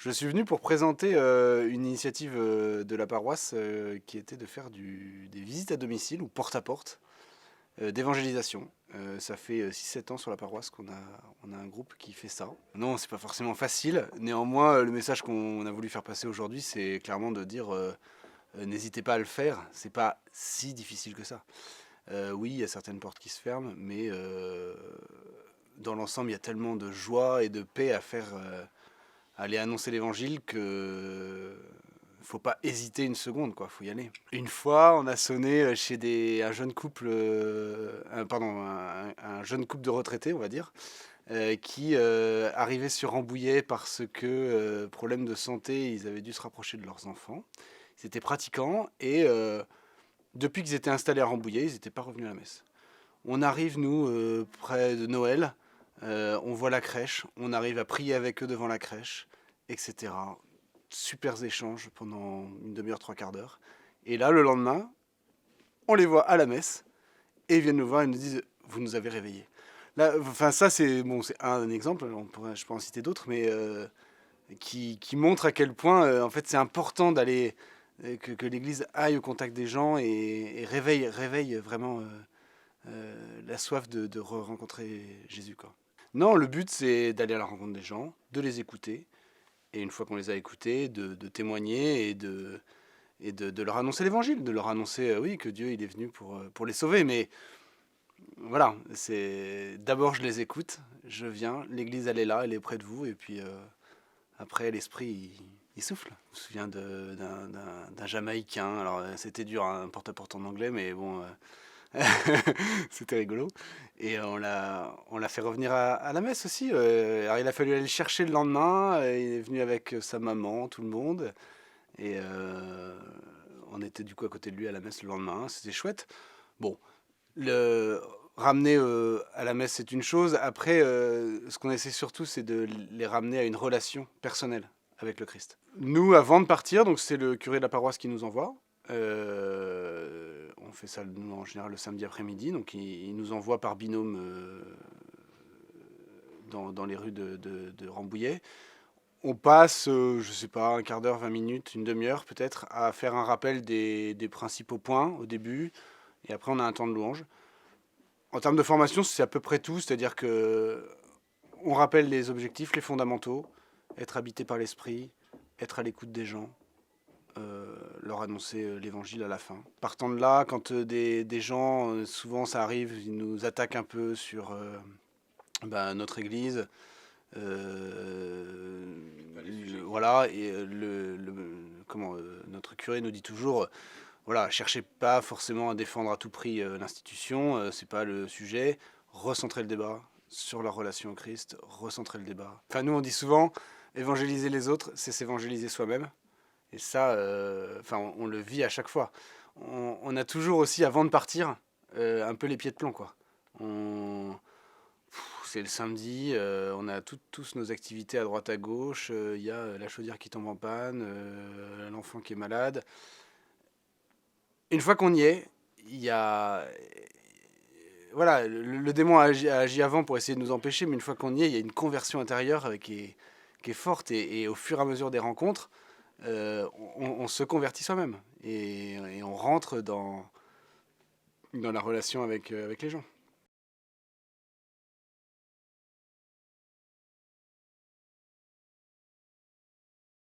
Je suis venu pour présenter une initiative de la paroisse qui était de faire des visites à domicile ou porte-à-porte d'évangélisation. Ça fait 6-7 ans sur la paroisse qu'on a un groupe qui fait ça. Non, c'est pas forcément facile. Néanmoins, le message qu'on a voulu faire passer aujourd'hui, c'est clairement de dire n'hésitez pas à le faire. C'est pas si difficile que ça. Oui, il y a certaines portes qui se ferment, mais dans l'ensemble, il y a tellement de joie et de paix à faire. Aller annoncer l'évangile que faut pas hésiter une seconde, quoi, faut y aller. Une fois, on a sonné chez un jeune couple, un jeune couple de retraités, on va dire, qui arrivait sur Rambouillet parce que, problème de santé, ils avaient dû se rapprocher de leurs enfants. Ils étaient pratiquants et depuis qu'ils étaient installés à Rambouillet, ils n'étaient pas revenus à la messe. On arrive, nous, près de Noël, on voit la crèche, on arrive à prier avec eux devant la crèche, etc. Super échanges pendant une demi-heure, trois quarts d'heure. Et là, le lendemain, on les voit à la messe et ils viennent nous voir et nous disent vous nous avez réveillés. Là, enfin ça c'est bon, c'est un exemple. Je peux en citer d'autres, mais qui montre à quel point en fait c'est important d'aller que l'Église aille au contact des gens et réveille vraiment la soif de rencontrer Jésus, quoi. Non, le but c'est d'aller à la rencontre des gens, de les écouter, et une fois qu'on les a écoutés, de témoigner et de leur annoncer l'évangile, de leur annoncer oui que Dieu il est venu pour les sauver. Mais voilà, c'est d'abord je les écoute, je viens, l'Église elle est là, elle est près de vous, et puis après l'esprit il souffle. Je me souviens d'un Jamaïcain, alors c'était dur, un porte-à-porte en anglais, mais bon. C'était rigolo. Et on l'a fait revenir à la messe aussi. Alors il a fallu aller le chercher le lendemain. Il est venu avec sa maman, tout le monde. Et on était du coup à côté de lui à la messe le lendemain. C'était chouette. Bon, le ramener à la messe, c'est une chose. Après, ce qu'on essaie surtout, c'est de les ramener à une relation personnelle avec le Christ. Nous, avant de partir, donc c'est le curé de la paroisse qui nous envoie. On fait ça nous, en général le samedi après-midi, donc il nous envoie par binôme dans les rues de Rambouillet. On passe, je sais pas, un quart d'heure, 20 minutes, une demi-heure peut-être, à faire un rappel des principaux points au début, et après on a un temps de louange. En termes de formation, c'est à peu près tout, c'est-à-dire que on rappelle les objectifs, les fondamentaux, être habité par l'esprit, être à l'écoute des gens, leur annoncer l'évangile à la fin. Partant de là, quand des gens, souvent ça arrive, ils nous attaquent un peu sur notre église, voilà, et notre curé nous dit toujours, voilà, cherchez pas forcément à défendre à tout prix l'institution, c'est pas le sujet, recentrer le débat sur leur relation au Christ, recentrer le débat. Enfin, nous on dit souvent, évangéliser les autres, c'est s'évangéliser soi-même. Et ça, on le vit à chaque fois. On a toujours aussi, avant de partir, un peu les pieds de plomb, quoi. C'est le samedi, on a tous nos activités à droite à gauche. Il y a la chaudière qui tombe en panne, l'enfant qui est malade. Une fois qu'on y est, il y a... Voilà, le démon a agi avant pour essayer de nous empêcher, mais une fois qu'on y est, il y a une conversion intérieure qui est forte. Et au fur et à mesure des rencontres, on se convertit soi-même et on rentre dans la relation avec les gens.